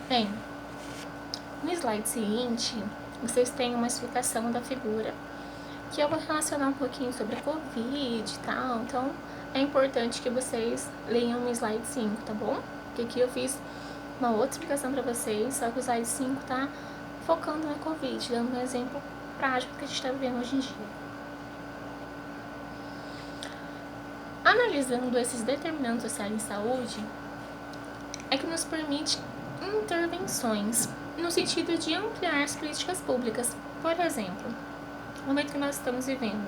Bem, no slide seguinte, vocês têm uma explicação da figura, que eu vou relacionar um pouquinho sobre a Covid e tal, então é importante que vocês leiam o slide 5, tá bom? Porque aqui eu fiz uma outra explicação para vocês, só que o slide 5 tá focando na Covid, dando um exemplo prático que a gente está vivendo hoje em dia. Analisando esses determinantes sociais em saúde, é que nos permite intervenções no sentido de ampliar as políticas públicas. Por exemplo, no momento que nós estamos vivendo,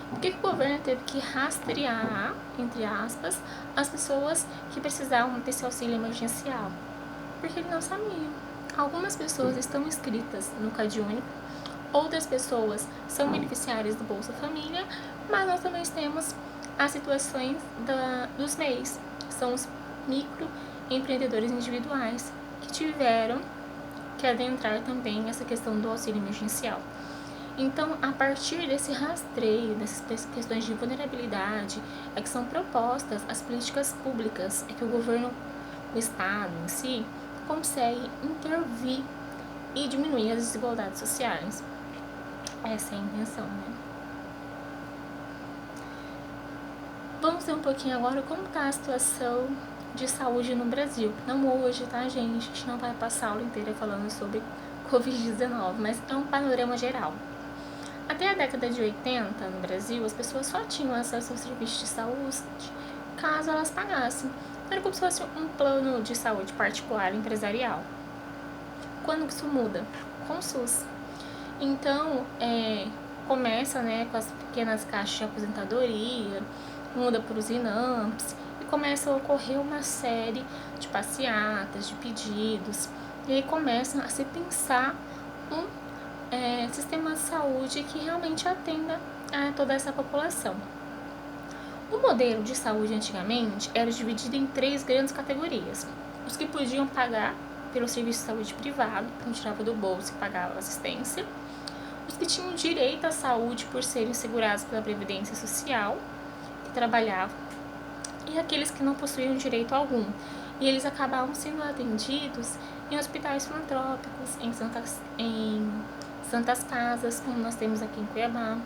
por que o governo teve que rastrear, entre aspas, as pessoas que precisavam desse auxílio emergencial? Porque ele não sabia. Algumas pessoas estão inscritas no CadÚnico, outras pessoas são beneficiárias do Bolsa Família, mas nós também temos as situações dos MEIs, que são os microempreendedores individuais, que tiveram que adentrar também essa questão do auxílio emergencial. Então, a partir desse rastreio, dessas questões de vulnerabilidade, é que são propostas as políticas públicas, é que o governo, o Estado em si, consegue intervir e diminuir as desigualdades sociais. Essa é a intenção, né? Vamos ver um pouquinho agora como está a situação de saúde no Brasil. Não hoje, tá, gente? A gente não vai passar a aula inteira falando sobre Covid-19, mas é um panorama geral. Até a década de 80, no Brasil, as pessoas só tinham acesso ao serviço de saúde caso elas pagassem. Era como se fosse um plano de saúde particular empresarial. Quando isso muda? Com o SUS. Então, começa, né, com as pequenas caixas de aposentadoria, muda para os INAMPs, e começa a ocorrer uma série de passeatas, de pedidos, e aí começa a se pensar um sistema de saúde que realmente atenda a toda essa população. O modelo de saúde antigamente era dividido em 3 grandes categorias. Os que podiam pagar pelo serviço de saúde privado, então tirava do bolso e pagava assistência. Os que tinham direito à saúde por serem segurados pela Previdência Social, que trabalhavam, e aqueles que não possuíam direito algum. E eles acabavam sendo atendidos em hospitais filantrópicos, em santas casas, como nós temos aqui em Cuiabá.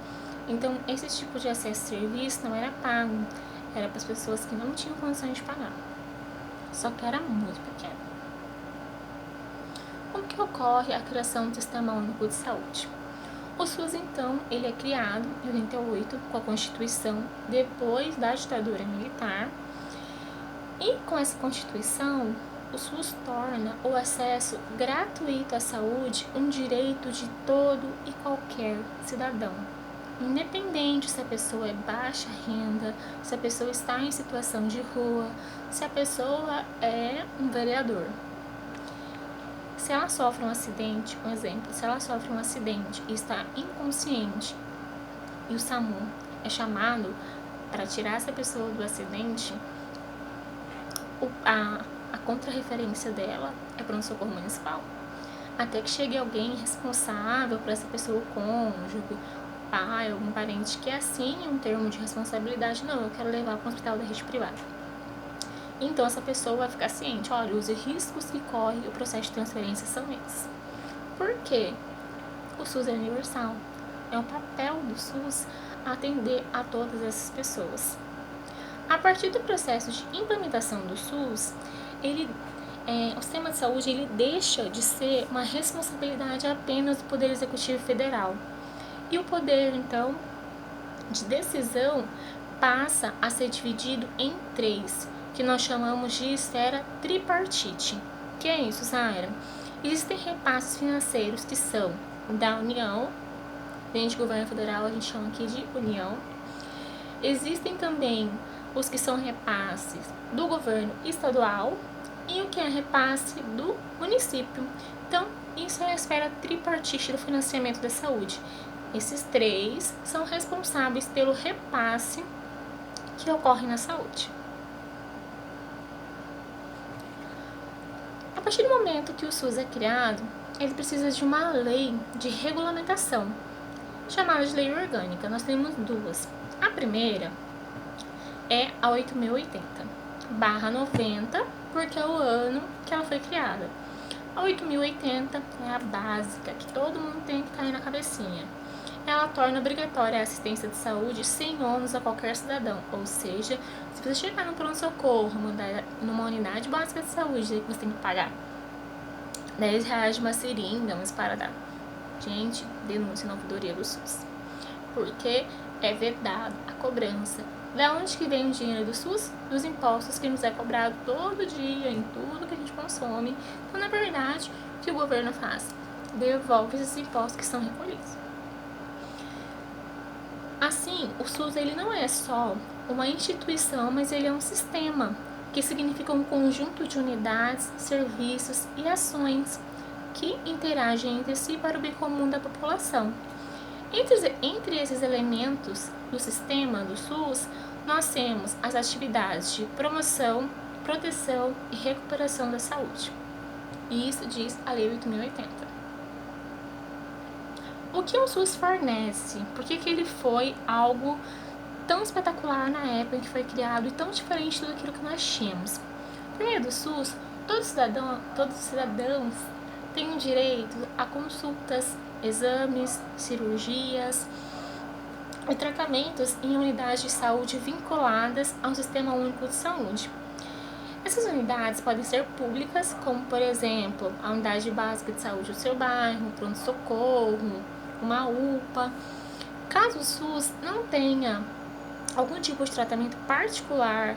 Então, esse tipo de acesso a serviço não era pago, era para as pessoas que não tinham condições de pagar. Só que era muito pequeno. Como que ocorre a criação do Sistema Único de Saúde? O SUS, então, ele é criado em 88 com a Constituição, depois da ditadura militar. E com essa Constituição, o SUS torna o acesso gratuito à saúde um direito de todo e qualquer cidadão. Independente se a pessoa é baixa renda, se a pessoa está em situação de rua, se a pessoa é um vereador. Se ela sofre um acidente, um exemplo, se ela sofre um acidente e está inconsciente e o SAMU é chamado para tirar essa pessoa do acidente, a contrarreferência dela é pronto-socorro municipal. Até que chegue alguém responsável por essa pessoa, o cônjuge, pai, algum parente que assine um termo de responsabilidade, não, eu quero levar para um hospital da rede privada. Então, essa pessoa vai ficar ciente, olha, os riscos que corre o processo de transferência são esses. Por quê? O SUS é universal. É o papel do SUS atender a todas essas pessoas. A partir do processo de implementação do SUS, o sistema de saúde ele deixa de ser uma responsabilidade apenas do Poder Executivo Federal. E o poder, então, de decisão passa a ser dividido em 3, que nós chamamos de esfera tripartite. Que é isso, Zaira? Existem repasses financeiros que são da União, dentro do governo federal a gente chama aqui de União. Existem também os que são repasses do governo estadual e o que é repasse do município. Então, isso é a esfera tripartite do financiamento da saúde. Esses 3 são responsáveis pelo repasse que ocorre na saúde. A partir do momento que o SUS é criado, ele precisa de uma lei de regulamentação, chamada de lei orgânica. Nós temos 2. A primeira é a 8.080/90, porque é o ano que ela foi criada. A 8.080 é a básica, que todo mundo tem que cair na cabecinha. Ela torna obrigatória a assistência de saúde sem ônus a qualquer cidadão. Ou seja, se você chegar no pronto-socorro, numa unidade básica de saúde, você tem que pagar R$10 de uma seringa, uma esparadrapo. Gente, denúncia na ouvidoria do SUS. Porque é vedado a cobrança. Da onde que vem o dinheiro do SUS? Dos impostos que nos é cobrado todo dia, em tudo que a gente consome. Então, na verdade, o que o governo faz? Devolve esses impostos que são recolhidos. Assim, o SUS ele não é só uma instituição, mas ele é um sistema, que significa um conjunto de unidades, serviços e ações que interagem entre si para o bem comum da população. Entre esses elementos do sistema do SUS, nós temos as atividades de promoção, proteção e recuperação da saúde. E isso diz a Lei 8.080. O que o SUS fornece? Por que ele foi algo tão espetacular na época em que foi criado e tão diferente daquilo que nós tínhamos? Por meio do SUS, todos os cidadãos têm o direito a consultas, exames, cirurgias e tratamentos em unidades de saúde vinculadas ao Sistema Único de Saúde. Essas unidades podem ser públicas, como, por exemplo, a unidade básica de saúde do seu bairro, pronto-socorro, uma UPA. Caso o SUS não tenha algum tipo de tratamento particular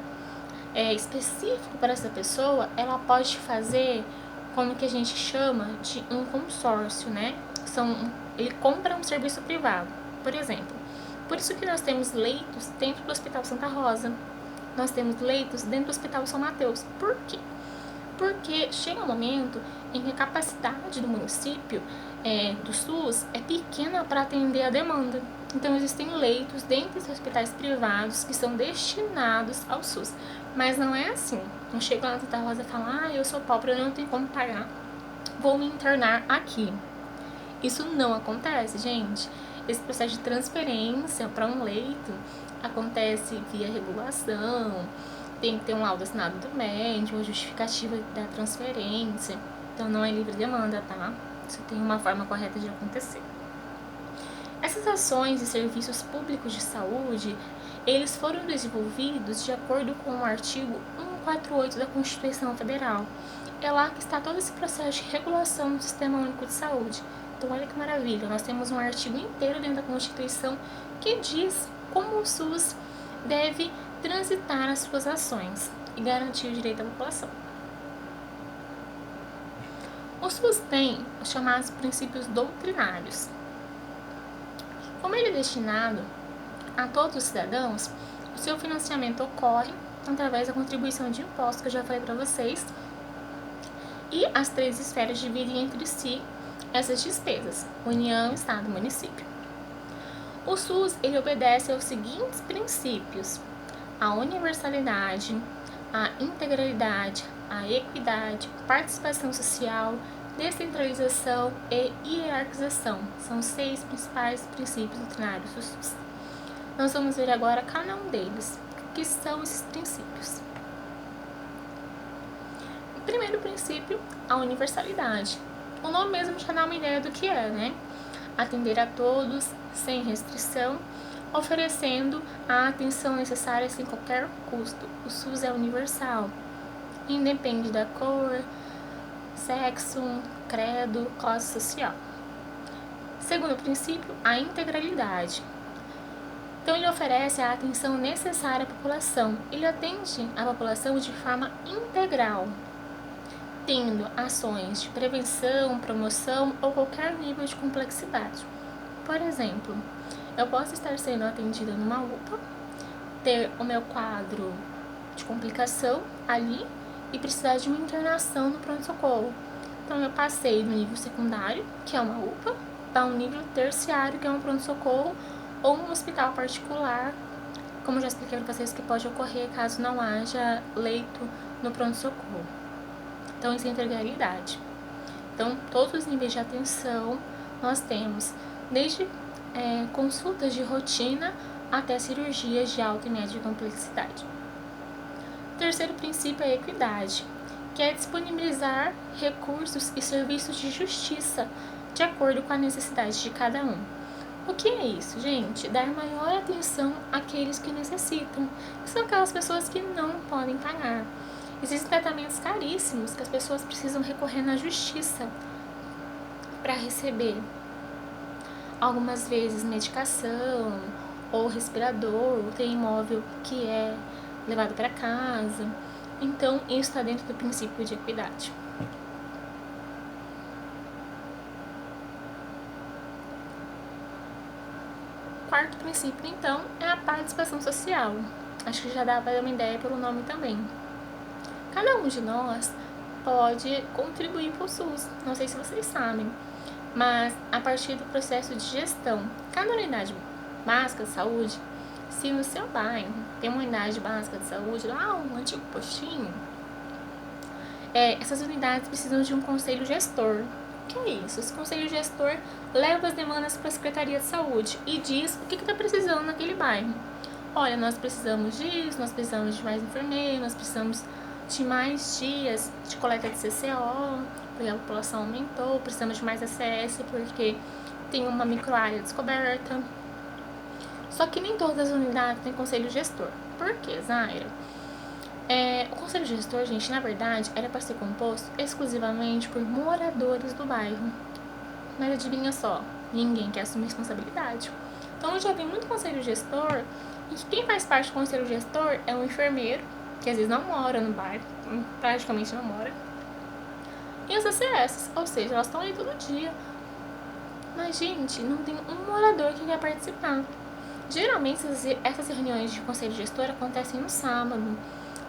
específico para essa pessoa, ela pode fazer como que a gente chama de um consórcio, né? Ele compra um serviço privado, por exemplo. Por isso que nós temos leitos dentro do Hospital Santa Rosa, nós temos leitos dentro do Hospital São Mateus. Por quê? Porque chega um momento em que a capacidade do município, do SUS, é pequena para atender a demanda. Então, existem leitos dentro dos hospitais privados que são destinados ao SUS. Mas não é assim. Não chega lá na Santa Rosa e fala, eu sou pobre, eu não tenho como pagar, vou me internar aqui. Isso não acontece, gente. Esse processo de transferência para um leito acontece via regulação, tem que ter um laudo assinado do médico, a justificativa da transferência. Então, não é livre demanda, tá? Isso tem uma forma correta de acontecer. Essas ações e serviços públicos de saúde, eles foram desenvolvidos de acordo com o artigo 148 da Constituição Federal. É lá que está todo esse processo de regulação do Sistema Único de Saúde. Então, olha que maravilha, nós temos um artigo inteiro dentro da Constituição que diz como o SUS deve transitar as suas ações e garantir o direito da população. O SUS tem os chamados princípios doutrinários. Como ele é destinado a todos os cidadãos, o seu financiamento ocorre através da contribuição de impostos, que eu já falei para vocês, e as três esferas dividem entre si essas despesas: União, Estado e Município. O SUS ele obedece aos seguintes princípios: a universalidade, a integralidade, a equidade, participação social, descentralização e hierarquização. São os 6 principais princípios doutrinários do SUS. Nós vamos ver agora cada um deles. O que são esses princípios? O primeiro princípio, a universalidade. O nome mesmo já dá uma ideia do que é, né? Atender a todos, sem restrição, oferecendo a atenção necessária sem qualquer custo. O SUS é universal, independe da cor, sexo, credo, classe social. Segundo princípio, a integralidade. Então, ele oferece a atenção necessária à população. Ele atende a população de forma integral, tendo ações de prevenção, promoção ou qualquer nível de complexidade. Por exemplo, eu posso estar sendo atendida numa UPA, ter o meu quadro de complicação ali e precisar de uma internação no pronto-socorro. Então, eu passei do nível secundário, que é uma UPA, para um nível terciário, que é um pronto-socorro ou um hospital particular, como já expliquei para vocês, que pode ocorrer caso não haja leito no pronto-socorro. Então, isso é integralidade. Então, todos os níveis de atenção nós temos, desde consultas de rotina até cirurgias de alta e média complexidade. O terceiro princípio é a equidade. que é disponibilizar recursos e serviços de justiça de acordo com a necessidade de cada um. O que é isso, gente? Dar maior atenção àqueles que necessitam, que são aquelas pessoas que não podem pagar. Existem tratamentos caríssimos que as pessoas precisam recorrer na justiça para receber. Algumas vezes medicação, ou respirador, ou tem imóvel que é levado para casa. Então, isso está dentro do princípio de equidade. Quarto princípio, então, é a participação social. Acho que já dá para dar uma ideia pelo nome também. Cada um de nós pode contribuir para o SUS, não sei se vocês sabem, mas a partir do processo de gestão, cada unidade básica de saúde, se no seu bairro tem uma unidade básica de saúde, lá um antigo postinho, essas unidades precisam de um conselho gestor. O que é isso? Esse conselho gestor leva as demandas para a Secretaria de Saúde e diz o que está precisando naquele bairro. Olha, nós precisamos disso, nós precisamos de mais enfermeiros, nós precisamos de mais dias de coleta de CCO, porque a população aumentou, precisamos de mais ACS porque tem uma microárea descoberta. Só que nem todas as unidades têm conselho gestor. Por quê, Zaira? O conselho gestor, gente, na verdade, era para ser composto exclusivamente por moradores do bairro. Mas adivinha só, ninguém quer assumir responsabilidade. Então, eu já vi muito conselho gestor, e quem faz parte do conselho gestor é um enfermeiro, que às vezes não mora no bairro, praticamente não mora, e as ACS, ou seja, elas estão ali todo dia. Mas, gente, não tem um morador que quer participar. Geralmente, essas reuniões de conselho gestor acontecem no sábado.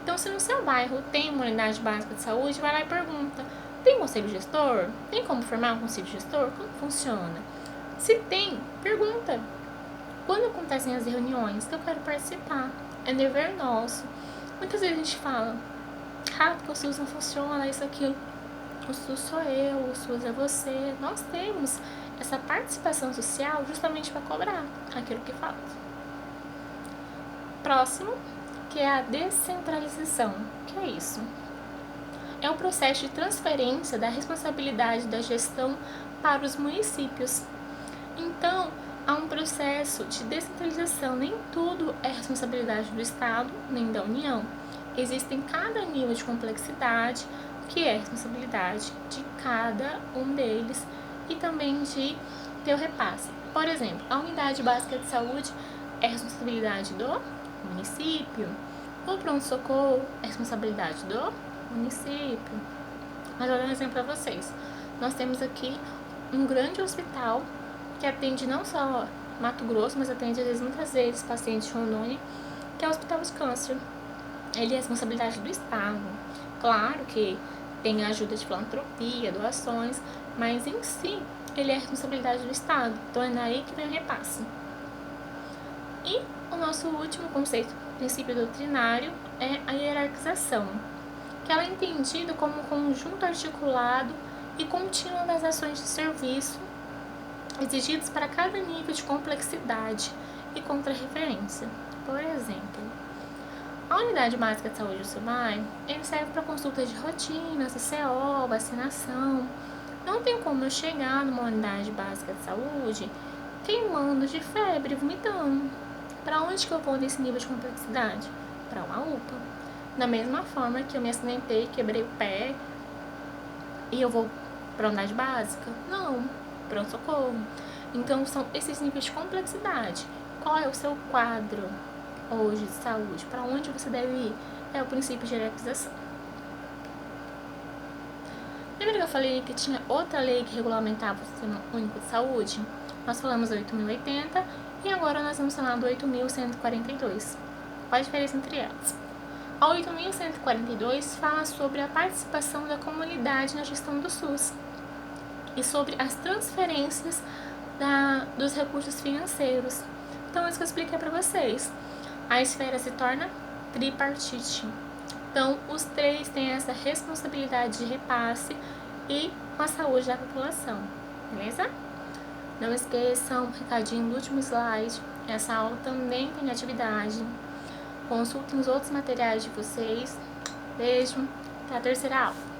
Então, se no seu bairro tem uma unidade básica de saúde, vai lá e pergunta: tem conselho gestor? Tem como formar um conselho gestor? Como funciona? Se tem, pergunta: quando acontecem as reuniões que eu quero participar? É dever nosso. Muitas vezes a gente fala: porque o SUS não funciona, isso, aquilo. O SUS sou eu, o SUS é você. Nós temos essa participação social justamente para cobrar aquilo que falta. Próximo, que é a descentralização. O que é isso? É um processo de transferência da responsabilidade da gestão para os municípios. Então, há um processo de descentralização. Nem tudo é responsabilidade do Estado, nem da União. Existem cada nível de complexidade que é responsabilidade de cada um deles e também de ter o repasse. Por exemplo, a unidade básica de saúde é responsabilidade do município. O pronto-socorro é responsabilidade do município. Mas vou dar um exemplo para vocês. Nós temos aqui um grande hospital que atende não só Mato Grosso, mas atende muitas vezes pacientes de Rondônia, que é o Hospital de Câncer. Ele é responsabilidade do Estado. Claro que tem a ajuda de filantropia, doações, mas em si ele é responsabilidade do Estado. Então é daí que vem o repasse. E o nosso último conceito, princípio doutrinário, é a hierarquização, que ela é entendida como um conjunto articulado e contínuo das ações de serviço exigidas para cada nível de complexidade e contra-referência. Por exemplo, a unidade básica de saúde do seu bairro, ele serve para consultas de rotina, CCO, vacinação. Não tem como eu chegar numa unidade básica de saúde queimando de febre, vomitando. Para onde que eu vou nesse nível de complexidade? Para uma UPA. Da mesma forma que eu me acidentei, quebrei o pé e eu vou para a unidade básica? Não, pronto-socorro. Então, são esses níveis de complexidade. Qual é o seu quadro hoje de saúde? Para onde você deve ir? É o princípio de hierarquização. Lembra que eu falei que tinha outra lei que regulamentava o Sistema Único de Saúde? Nós falamos do 8.080 e agora nós vamos falar do 8.142. Qual a diferença entre elas? A 8.142 fala sobre a participação da comunidade na gestão do SUS e sobre as transferências dos recursos financeiros. Então, isso que eu expliquei para vocês. A esfera se torna tripartite. Então, os três têm essa responsabilidade de repasse e com a saúde da população, beleza? Não esqueçam, recadinho do último slide, essa aula também tem atividade. Consultem os outros materiais de vocês. Beijo Até a terceira aula.